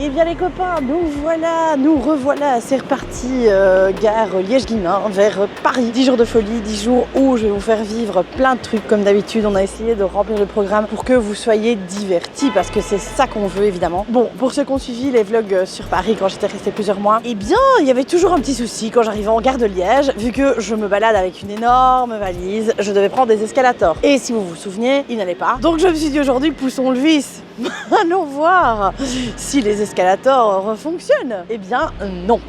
Et bien les copains, nous revoilà, c'est reparti, gare Liège-Guillemins vers Paris. 10 jours de folie, 10 jours où je vais vous faire vivre plein de trucs comme d'habitude. On a essayé de remplir le programme pour que vous soyez divertis parce que c'est ça qu'on veut évidemment. Bon, pour ceux qui ont suivi les vlogs sur Paris quand j'étais restée plusieurs mois, eh bien il y avait toujours un petit souci quand j'arrivais en gare de Liège. Vu que je me balade avec une énorme valise, je devais prendre des escalators. Et si vous vous souvenez, il n'allait pas. Donc je me suis dit aujourd'hui, poussons le vice. Allons voir si les escalators fonctionnent. Eh bien non.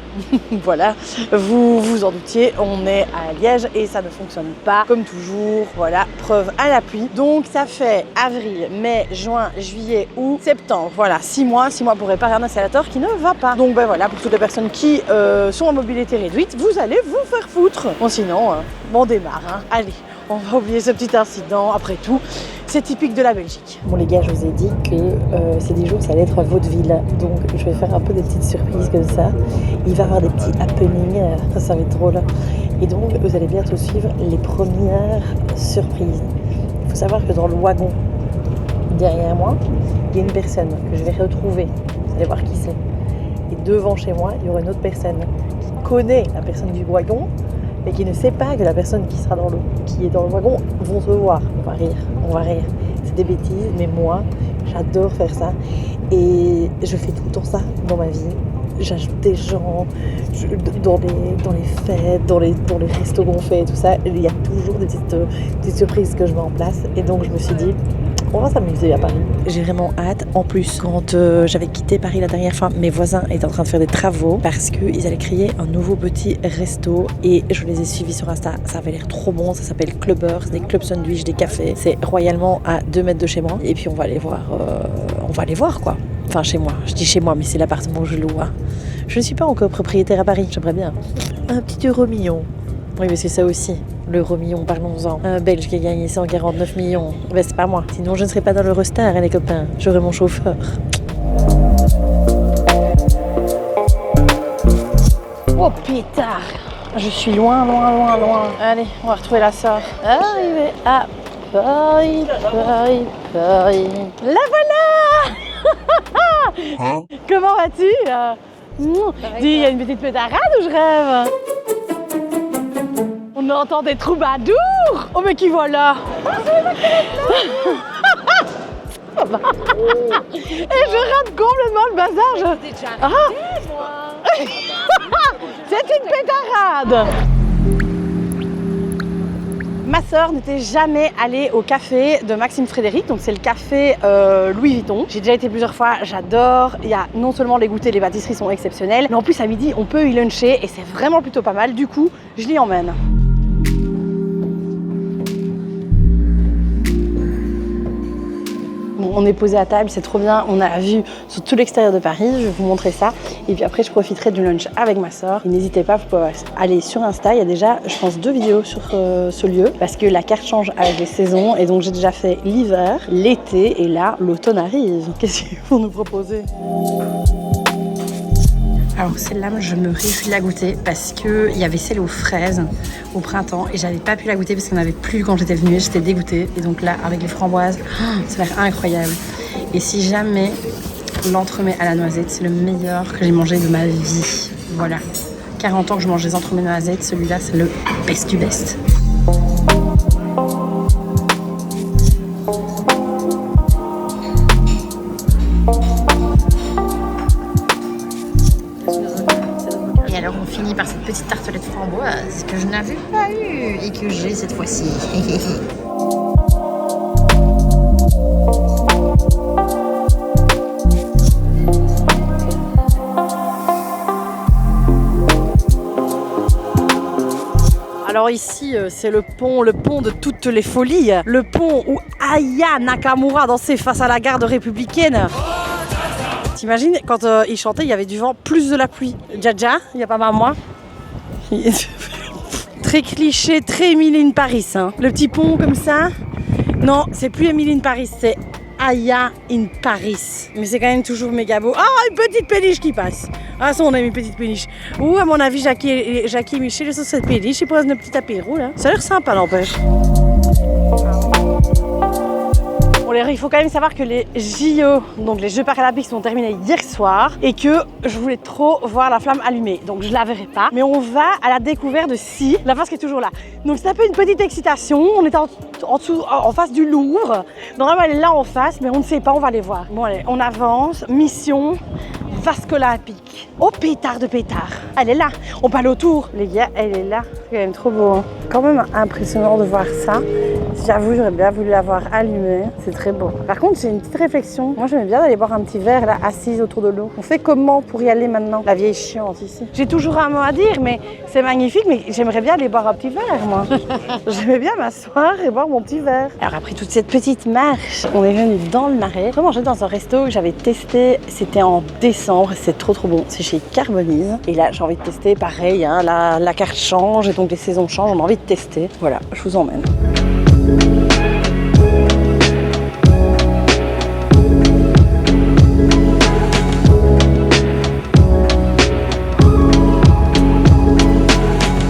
Voilà, vous vous en doutiez, on est à Liège et ça ne fonctionne pas comme toujours. Voilà, preuve à l'appui. Donc ça fait avril, mai, juin, juillet, août, septembre. Voilà, 6 mois pour réparer un escalator qui ne va pas. Donc ben voilà, pour toutes les personnes qui sont en mobilité réduite, vous allez vous faire foutre. Bon sinon, on démarre. Hein. Allez, on va oublier ce petit incident. Après tout, c'est typique de la Belgique. Bon les gars, je vous ai dit que ces 10 jours, ça allait être vaudeville. Donc je vais faire un peu des petites surprises comme ça. Il va y avoir des petits happenings, ça va être drôle. Et donc vous allez bientôt suivre les premières surprises. Il faut savoir que dans le wagon, derrière moi, il y a une personne que je vais retrouver. Vous allez voir qui c'est. Et devant chez moi, il y aura une autre personne qui connaît la personne du wagon, mais qui ne sait pas que la personne qui est dans le wagon vont se voir. On va rire. C'est des bêtises, mais moi, j'adore faire ça. Et je fais tout le temps ça dans ma vie. J'ajoute des gens dans les fêtes, dans les restos qu'on fait et tout ça. Il y a toujours des petites surprises que je mets en place. Et donc je me suis dit, on va s'amuser à Paris. J'ai vraiment hâte. En plus, quand j'avais quitté Paris la dernière fois, mes voisins étaient en train de faire des travaux parce qu'ils allaient créer un nouveau petit resto et je les ai suivis sur Insta. Ça avait l'air trop bon. Ça s'appelle Clubbers, des clubs sandwich, des cafés. C'est royalement à 2 mètres de chez moi. Et puis on va aller voir quoi. Enfin chez moi. Je dis chez moi, mais c'est l'appartement que je loue. Hein. Je ne suis pas encore propriétaire à Paris. J'aimerais bien. Un petit euro million. Oui, mais c'est ça aussi. L'euro million, parlons-en. Un Belge qui a gagné 149 millions. Ben, c'est pas moi. Sinon, je ne serais pas dans l'Eurostar, hein, les copains. J'aurais mon chauffeur. Oh, pétard! Je suis loin. Allez, on va retrouver la sœur. Arrivé à Paris. La voilà! Hein? Comment vas-tu? Dis, il y a une petite pétarade ou je rêve? On entend des troubadours. Oh mais qui voilà. Et je rate complètement le bazar. C'est une pétarade. Ma sœur n'était jamais allée au café de Maxime Frédéric, donc c'est le café Louis Vuitton. J'ai déjà été plusieurs fois, j'adore. Il y a non seulement les goûters, les pâtisseries sont exceptionnelles, mais en plus à midi on peut y luncher et c'est vraiment plutôt pas mal. Du coup, je l'y emmène. On est posé à table, c'est trop bien, on a la vue sur tout l'extérieur de Paris, je vais vous montrer ça. Et puis après, je profiterai du lunch avec ma soeur. Et n'hésitez pas, vous pouvez aller sur Insta, il y a déjà, je pense, 2 vidéos sur ce lieu. Parce que la carte change avec les saisons. Et donc, j'ai déjà fait l'hiver, l'été, et là, l'automne arrive. Qu'est-ce qu'ils vont nous proposer ? Alors celle-là, je me réjouis de la goûter parce qu'il y avait celle aux fraises au printemps et j'avais pas pu la goûter parce qu'on n'avait plus quand j'étais venue, j'étais dégoûtée. Et donc là, avec les framboises, ça a l'air incroyable. Et si jamais l'entremet à la noisette, c'est le meilleur que j'ai mangé de ma vie. Voilà, 40 ans que je mange des entremets noisettes, celui-là c'est le best du best. Par cette petite tartelette framboise que je n'avais pas eue et que j'ai cette fois-ci. Alors ici, c'est le pont de toutes les folies. Le pont où Aya Nakamura dansait face à la garde républicaine. T'imagines, quand il chantait, il y avait du vent, plus de la pluie. Dja, il n'y a pas mal moi. Très cliché, très Emily in Paris. Hein. Le petit pont comme ça. Non, c'est plus Emily in Paris, c'est Aya in Paris. Mais c'est quand même toujours méga beau. Ah, une petite péniche qui passe. Ah, ça, on a une petite péniche. Ou à mon avis, Jackie et Michel, ils sont sur cette péniche. Ils posent un petit apéro là. Ça a l'air sympa, n'empêche. alors, il faut quand même savoir que les JO, donc les Jeux paralympiques, sont terminés hier soir et que je voulais trop voir la flamme allumée. Donc je la verrai pas. Mais on va à la découverte de Si, la vasque est toujours là. Donc c'est un peu une petite excitation. On est en face du Louvre. Normalement elle est là en face, mais on ne sait pas, on va aller voir. Bon allez, on avance. Mission vasque olympique. Oh pétard de pétard. Elle est là. On peut aller autour. Les gars, elle est là. C'est quand même trop beau. Hein. Quand même impressionnant de voir ça. J'avoue, j'aurais bien voulu l'avoir allumée. C'est très beau. Par contre, j'ai une petite réflexion. Moi, j'aimais bien d'aller boire un petit verre là, assise autour de l'eau. On fait comment pour y aller maintenant? La vieille chiante ici. J'ai toujours un mot à dire, mais c'est magnifique. Mais j'aimerais bien aller boire un petit verre, moi. J'aimais bien m'asseoir et boire mon petit verre. Alors après toute cette petite marche, on est venu dans le Marais. Vraiment, j'étais dans un resto que j'avais testé. C'était en décembre. C'est trop bon. C'est chez Carbonise. Et là, j'ai envie de tester. Pareil, hein, la carte change et donc les saisons changent. On a envie de tester. Voilà, je vous emmène.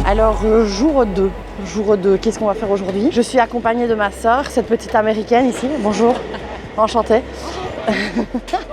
Alors, jour 2. Jour 2, qu'est-ce qu'on va faire aujourd'hui? Je suis accompagnée de ma sœur, cette petite américaine ici. Bonjour, enchantée.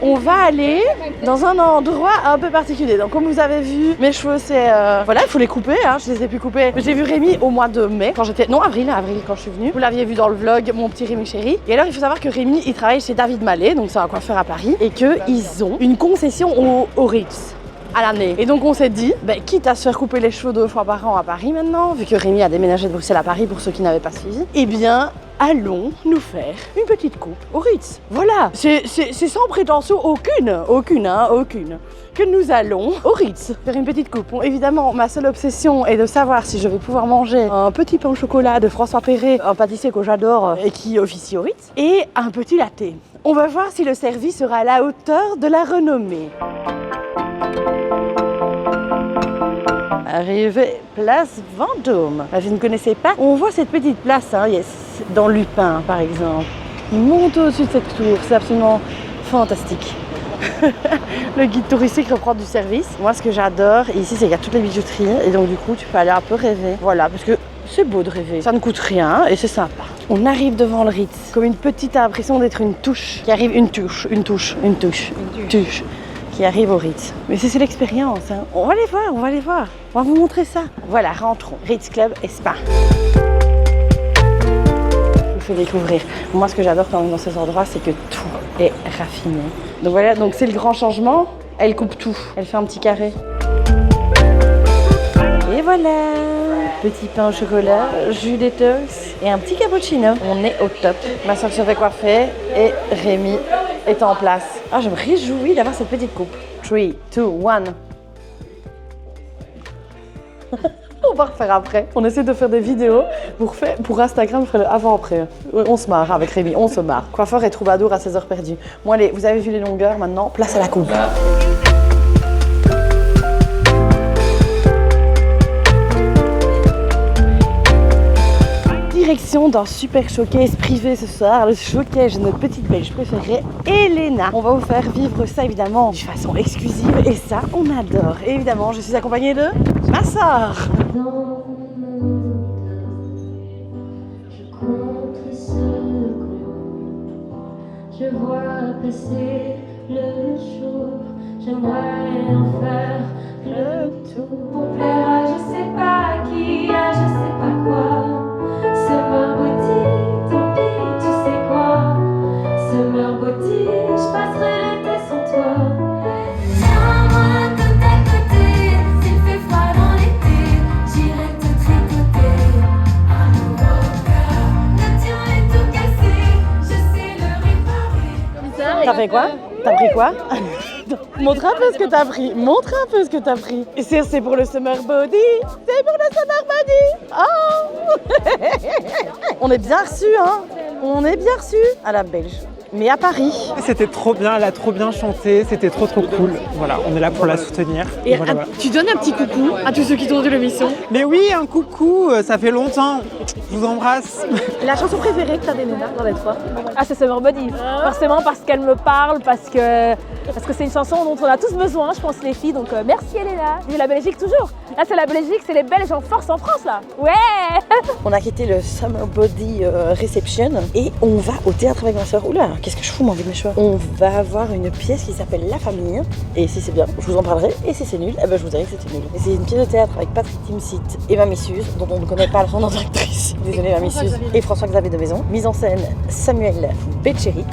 On va aller dans un endroit un peu particulier. Donc comme vous avez vu, mes cheveux c'est... Voilà, il faut les couper, hein. Je les ai pu couper. J'ai vu Rémi au mois de mai, quand j'étais... Non, avril quand je suis venue. Vous l'aviez vu dans le vlog, mon petit Rémi chéri. Et alors il faut savoir que Rémi, il travaille chez David Mallet, donc c'est un coiffeur à Paris, et qu'ils ont une concession au Ritz à l'année. Et donc on s'est dit, quitte à se faire couper les cheveux 2 fois par an à Paris maintenant, vu que Rémi a déménagé de Bruxelles à Paris pour ceux qui n'avaient pas suivi, eh bien allons nous faire une petite coupe au Ritz. Voilà, c'est sans prétention aucune, que nous allons au Ritz faire une petite coupe. Bon, évidemment, ma seule obsession est de savoir si je vais pouvoir manger un petit pain au chocolat de François Perret, un pâtissier que j'adore et qui officie au Ritz, et un petit latte. On va voir si le service sera à la hauteur de la renommée. Arrivé place Vendôme. Je ne connaissais pas. On voit cette petite place, hein, yes, dans Lupin par exemple. Il monte au-dessus de cette tour, c'est absolument fantastique. Le guide touristique reprend du service. Moi, ce que j'adore ici, c'est qu'il y a toutes les bijouteries et donc du coup, tu peux aller un peu rêver. Voilà, parce que c'est beau de rêver. Ça ne coûte rien et c'est sympa. On arrive devant le Ritz, comme une petite impression d'être une touche qui arrive, une touche qui arrive au Ritz. Mais c'est l'expérience, hein. On va les voir. On va vous montrer ça. Voilà, rentrons. Ritz Club et Spa. Je vous fais découvrir. Moi, ce que j'adore quand même dans ces endroits, c'est que tout est raffiné. Donc voilà, donc c'est le grand changement. Elle coupe tout. Elle fait un petit carré. Et voilà. Petit pain au chocolat, jus détox et un petit cappuccino. On est au top. Ma soeur se fait coiffer et Rémi est en place. Ah, je me réjouis d'avoir cette petite coupe. 3, 2, 1. On va refaire après. On essaie de faire des vidéos pour Instagram, je ferai le avant-après. On se marre avec Rémi, on se marre. Coiffeur et troubadour à 16 heures perdues. Bon allez, vous avez vu les longueurs, maintenant, place à la coupe. Direction d'un super showcase privé ce soir, le showcase de notre petite belge préférée, Elena. On va vous faire vivre ça évidemment de façon exclusive et ça, on adore. Et évidemment, je suis accompagnée de ma sœur. Je vois passer le jour, j'aimerais en faire le tour. Pour plaire à je sais pas qui, à je sais pas quoi. Summer body, tant pis, tu sais quoi. Summer body, je passerai l'été sans toi. Tiens-moi côte à côté, s'il fait froid dans l'été, j'irai te tricoter un nouveau cœur. Le tien est tout cassé, je sais le réparer. T'as fait quoi? T'as pris quoi? Montre un peu ce que t'as pris. Montre un peu ce que t'as pris. Et c'est pour le summer body. C'est pour le summer body. Oh. On est bien reçus, hein. On est bien reçus à la Belge. Mais à Paris. C'était trop bien, elle a trop bien chanté, c'était trop cool. Voilà, on est là pour la soutenir. Et voilà. Tu donnes un petit coucou à tous ceux qui t'ont vu l'émission. Mais oui, un coucou, ça fait longtemps. Je vous embrasse. La chanson préférée que t'as d'Elena dans les trois? Ah, c'est Summer Body. Forcément parce qu'elle me parle, parce que parce que c'est une chanson dont on a tous besoin, je pense les filles, donc merci elle est là. Vive la Belgique toujours. Là c'est la Belgique, c'est les Belges en force en France là. Ouais. On a quitté le Summer Body Reception et on va au théâtre avec ma soeur. Oula, qu'est-ce que je fous moi avec mes cheveux? On va avoir une pièce qui s'appelle La Famille et si c'est bien, je vous en parlerai et si c'est nul, eh ben je vous dirai que c'était nul. Et c'est une pièce de théâtre avec Patrick Timsit et Mamie Suze, dont on ne connaît pas le nom d'actrice. Désolée Mamie Suze. Et François-Xavier de Maison. Mise en scène Samuel Becherit.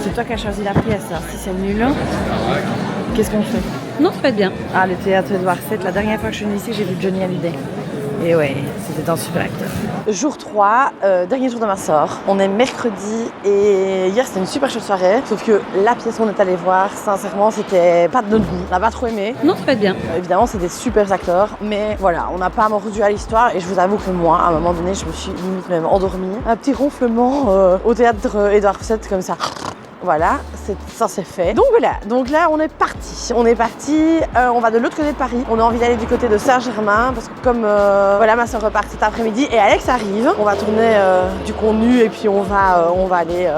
C'est toi qui as choisi la pièce, hein. Si c'est nul, qu'est-ce qu'on fait? Non, ça va être bien. Ah, le théâtre Édouard VII, la dernière fois que je suis venue ici, j'ai vu Johnny Hallyday. Et ouais, c'était un super acteur. Jour 3, dernier jour de ma soeur. On est mercredi et hier c'était une super chouette soirée. Sauf que la pièce qu'on est allé voir, sincèrement, c'était pas de notre goût. On n'a pas trop aimé. Non, ça va être bien. Évidemment, c'est des super acteurs, mais voilà, on n'a pas mordu à l'histoire. Et je vous avoue que moi, à un moment donné, je me suis limite même endormie. Un petit ronflement au théâtre Édouard VII comme ça. Voilà, ça c'est fait. Donc voilà, donc là on est parti. On va de l'autre côté de Paris. On a envie d'aller du côté de Saint-Germain parce que comme voilà, ma soeur repart cet après-midi et Alex arrive. On va tourner du contenu et puis on va aller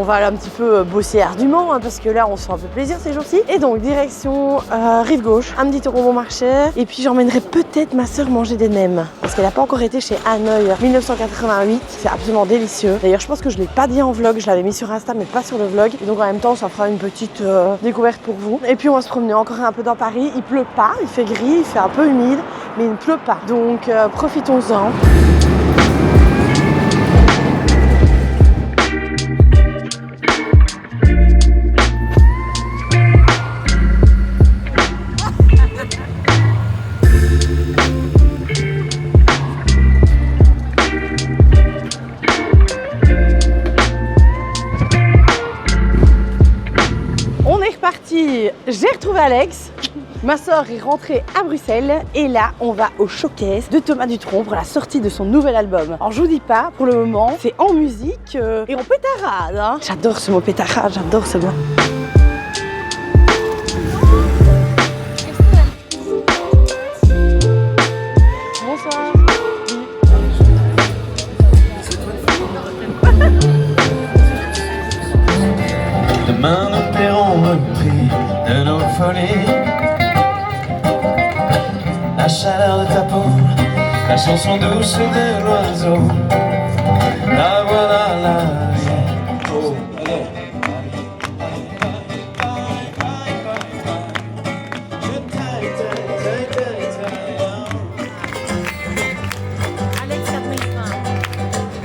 un petit peu bosser ardument hein, parce que là on se fait un peu plaisir ces jours-ci. Et donc direction rive gauche, un petit tour au bon marché. Et puis j'emmènerai peut-être ma soeur manger des nems parce qu'elle n'a pas encore été chez Hanoï 1988. C'est absolument délicieux. D'ailleurs je pense que je ne l'ai pas dit en vlog, je l'avais mis sur Insta mais pas sur le vlog. Et donc en même temps ça fera une petite découverte pour vous. Et puis on va se promener encore un peu dans Paris. Il pleut pas, il fait gris, il fait un peu humide mais il ne pleut pas. Donc profitons-en. J'ai retrouvé Alex, ma soeur est rentrée à Bruxelles et là on va au showcase de Thomas Dutronc pour la sortie de son nouvel album. Alors je vous dis pas, pour le moment c'est en musique et en pétarade hein. J'adore ce mot pétarade, j'adore ce mot. Bonsoir. Demain nous paierons le prix de nos folies. La chaleur de ta peau, la chanson douce de l'oiseau. La voilà la vie. Oh, allez.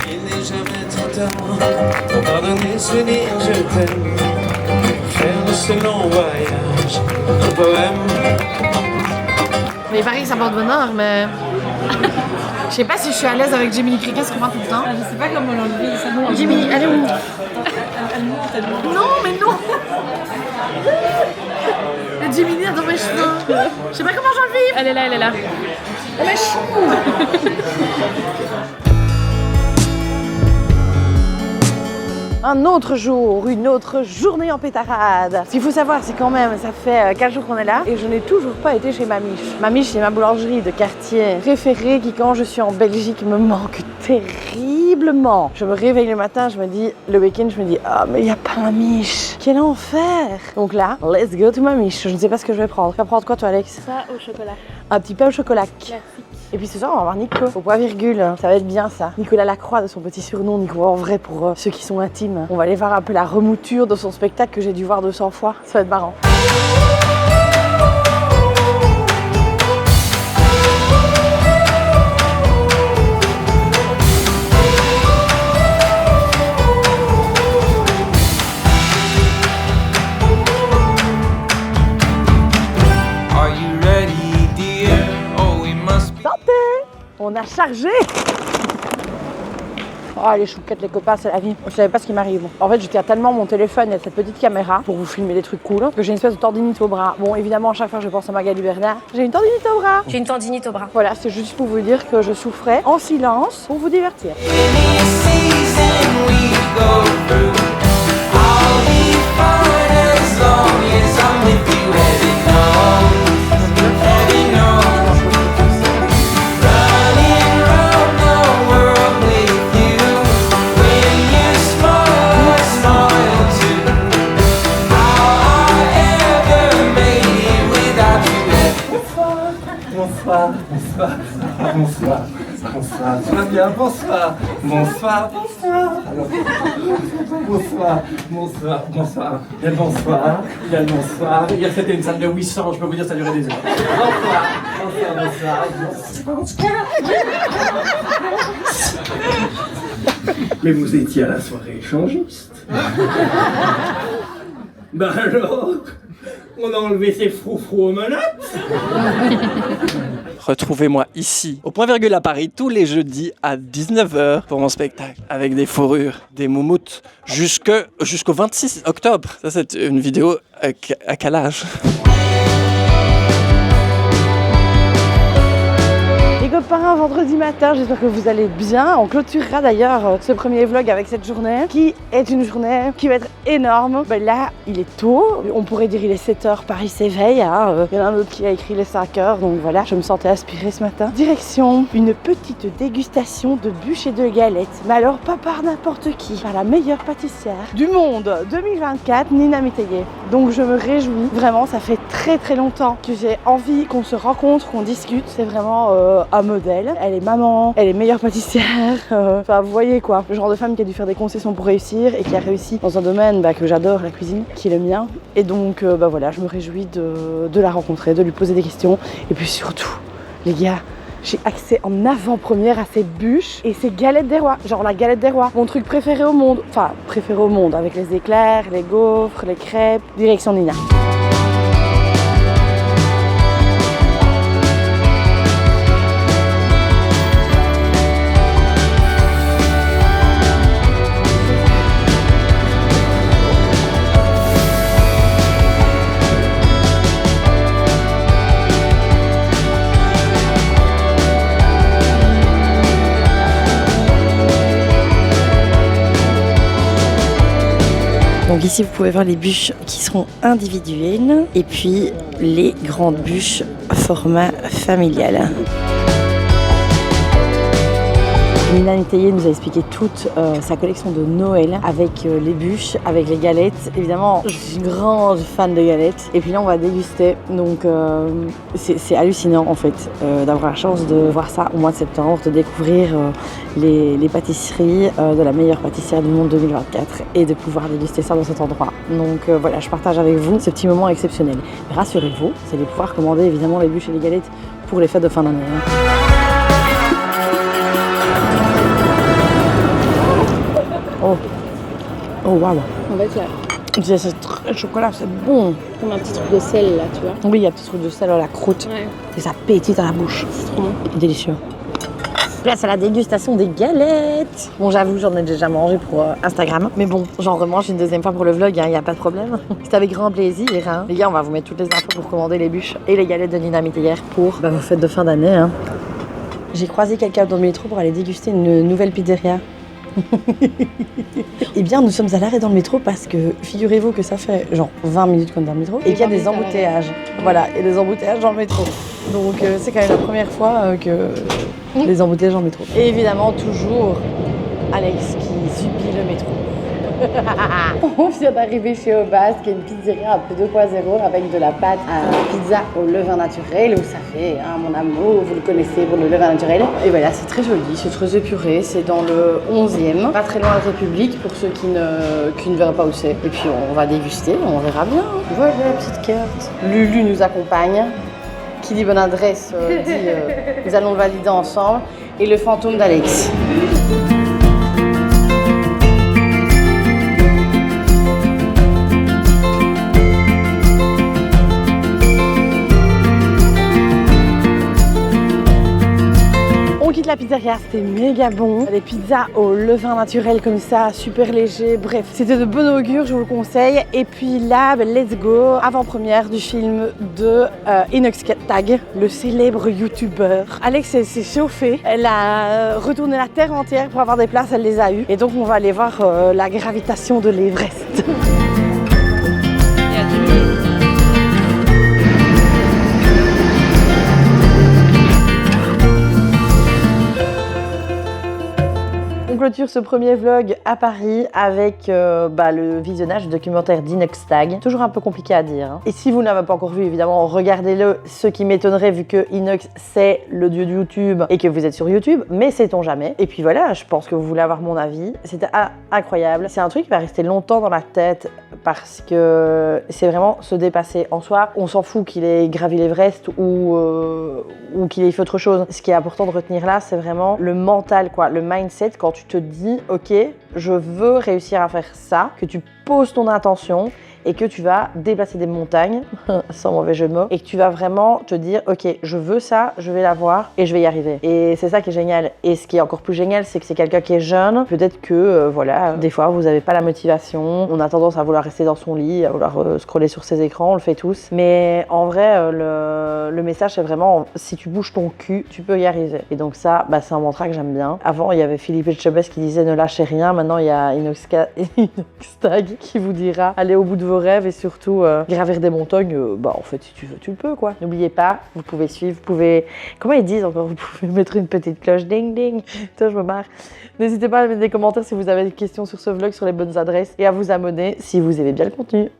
Il n'est jamais trop tard pour pardonner, se dire je t'aime. Faire de ce long voyage un poème. Mais Paris ça porte bonheur, mais je sais pas si je suis à l'aise avec Jiminy Cricket ce qu'on voit tout le temps. Je sais pas comment l'enlever, ça monte. Jiminy, elle est où? Elle monte. Non, mais non. Le Jiminy est dans mes cheveux. Je sais pas comment j'enlève. Elle est là, elle est là. Oh mais chou. Un autre jour, une autre journée en pétarade. Ce qu'il faut savoir, c'est quand même, ça fait 4 jours qu'on est là et je n'ai toujours pas été chez Mamiche. Mamiche, c'est ma boulangerie de quartier préférée qui, quand je suis en Belgique, me manque terriblement. Je me réveille le matin, je me dis, le week-end, je me dis, ah, mais il n'y a pas Mamiche. Quel enfer. Donc là, let's go to Mamiche. Je ne sais pas ce que je vais prendre. Tu vas prendre quoi, toi, Alex? Ça au chocolat. Un petit pain au chocolat. Classique. Et puis ce soir, on va voir Nico, au point virgule. Ça va être bien ça. Nicolas Lacroix, de son petit surnom, Nico en vrai pour ceux qui sont intimes. On va aller voir un peu la remouture de son spectacle que j'ai dû voir 200 fois. Ça va être marrant. On a chargé. Oh les chouquettes, les copains, c'est la vie. Je savais pas ce qui m'arrive. En fait, je tiens tellement mon téléphone et cette petite caméra pour vous filmer des trucs cool que j'ai une espèce de tendinite au bras. Bon, évidemment, à chaque fois que je pense à Magali Bernard, j'ai une tendinite au bras. J'ai une tendinite au bras. Voilà, c'est juste pour vous dire que je souffrais en silence pour vous divertir. Bonsoir. Bonsoir. Tu vas bien? Bonsoir. Bonsoir. Bonsoir. Alors, bonsoir. Bonsoir. Bonsoir. Il y a le bonsoir. Il y a le bonsoir. Hier, c'était une salle de 800. Je peux vous dire, ça durait des heures. Bonsoir. Bonsoir. Bonsoir. Mais vous étiez à la soirée échangiste. Ben alors, on a enlevé ces froufrous aux menottes. Retrouvez-moi ici, au Point Virgule à Paris, tous les jeudis à 19h pour mon spectacle, avec des fourrures, des moumoutes, jusqu'au 26 octobre. Ça, c'est une vidéo à quel âge? Les copains, vendredi matin, j'espère que vous allez bien. On clôturera d'ailleurs ce premier vlog avec cette journée qui est une journée qui va être énorme. Ben là, il est tôt. On pourrait dire il est 7h, Paris s'éveille. Hein. Il y en a un autre qui a écrit les 5h. Donc voilà, je me sentais aspirée ce matin. Direction une petite dégustation de bûches et de galettes. Mais alors pas par n'importe qui, par la meilleure pâtissière du monde 2024, Nina Métayer. Donc je me réjouis. Vraiment, ça fait très longtemps que j'ai envie qu'on se rencontre, qu'on discute. C'est vraiment un modèle. Elle est maman, elle est meilleure pâtissière. Enfin, vous voyez quoi, le genre de femme qui a dû faire des concessions pour réussir et qui a réussi dans un domaine que j'adore, la cuisine, qui est le mien. Et donc, voilà, je me réjouis de la rencontrer, de lui poser des questions. Et puis surtout, les gars, j'ai accès en avant-première à ces bûches et ces galettes des rois. Genre la galette des rois, mon truc préféré au monde. Enfin, préféré au monde, avec les éclairs, les gaufres, les crêpes. Direction Nina. Donc ici vous pouvez voir les bûches qui seront individuelles et puis les grandes bûches format familial. Nina Métayer nous a expliqué toute sa collection de Noël avec les bûches, avec les galettes. Évidemment, je suis une grande fan de galettes. Et puis là, on va déguster. Donc, c'est hallucinant en fait d'avoir la chance de voir ça au mois de septembre, de découvrir les pâtisseries de la meilleure pâtissière du monde 2024 et de pouvoir déguster ça dans cet endroit. Donc voilà, je partage avec vous ce petit moment exceptionnel. Mais rassurez-vous, vous allez pouvoir commander évidemment les bûches et les galettes pour les fêtes de fin d'année. Oh waouh. En fait, C'est très chocolat, c'est bon. comme un petit truc de sel là, tu vois. Oui, il y a un petit truc de sel à la croûte. Ouais. Et ça pétille dans la bouche. C'est trop bon. Délicieux. Là, c'est la dégustation des galettes. Bon, j'avoue, j'en ai déjà mangé pour Instagram. Mais bon, j'en remange une deuxième fois pour le vlog, il n'y a pas de problème. C'est avec grand plaisir. Hein. Les gars, on va vous mettre toutes les infos pour commander les bûches et les galettes de Nina Métayer pour vos fêtes de fin d'année. Hein. J'ai croisé quelqu'un dans le métro pour aller déguster une nouvelle pizzeria. Eh bien, nous sommes à l'arrêt dans le métro parce que figurez-vous que ça fait genre 20 minutes qu'on est dans le métro et qu'il y a des embouteillages. Voilà, et des embouteillages dans le métro. Donc c'est quand même la première fois que les embouteillages dans le métro. Et évidemment, toujours Alex qui subit le métro. On vient d'arriver chez Obas, qui est une pizzeria un peu 2.0 avec de la pâte à pizza au levain naturel, où ça fait mon amour, vous le connaissez pour le levain naturel. Et voilà, c'est très joli, c'est très épuré, c'est dans le 11e, pas très loin de République pour ceux qui ne verraient pas où c'est. Et puis on va déguster, on verra bien. Voilà la petite carte. Lulu nous accompagne. Qui dit bonne adresse dit nous allons le valider ensemble. Et le fantôme d'Alex. La pizzeria, c'était méga bon. Des pizzas au levain naturel comme ça, super léger. Bref, c'était de bon augure, je vous le conseille. Et puis là, let's go, avant-première du film de Inox Tag, le célèbre youtubeur. Alex s'est chauffée. Elle a retourné la terre entière pour avoir des places, elle les a eues. Et donc on va aller voir la gravitation de l'Everest. clôture ce premier vlog à Paris avec le visionnage du documentaire d'Inoxtag. Toujours un peu compliqué à dire. Et si vous n'avez pas encore vu, évidemment, regardez-le. Ce qui m'étonnerait vu que Inox, c'est le dieu de YouTube et que vous êtes sur YouTube, mais sait-on jamais. Et puis voilà, je pense que vous voulez avoir mon avis. C'était incroyable. C'est un truc qui va rester longtemps dans la tête parce que c'est vraiment se dépasser. En soi, on s'en fout qu'il ait gravi l'Everest ou qu'il ait fait autre chose. Ce qui est important de retenir là, c'est vraiment le mental, quoi, le mindset. Quand tu te dis, ok, je veux réussir à faire ça, que tu poses ton intention et que tu vas déplacer des montagnes, sans mauvais jeu de mots, et que tu vas vraiment te dire, ok, je veux ça, je vais l'avoir et je vais y arriver. Et c'est ça qui est génial. Et ce qui est encore plus génial, c'est que c'est quelqu'un qui est jeune. Peut-être que, des fois, vous n'avez pas la motivation. On a tendance à vouloir rester dans son lit, à vouloir scroller sur ses écrans, on le fait tous. Mais en vrai, le message, c'est vraiment, si tu bouges ton cul, tu peux y arriver. Et donc ça, c'est un mantra que j'aime bien. Avant, il y avait Philippe Etchebest qui disait, ne lâchez rien. Maintenant, il y a Inoxtag qui vous dira, allez au bout de vos rêves et surtout gravir des montagnes, en fait si tu veux tu le peux quoi. N'oubliez pas, vous pouvez suivre, vous pouvez, comment ils disent encore, vous pouvez mettre une petite cloche, ding ding, putain je me marre. N'hésitez pas à mettre des commentaires si vous avez des questions sur ce vlog, sur les bonnes adresses et à vous abonner si vous aimez bien le contenu.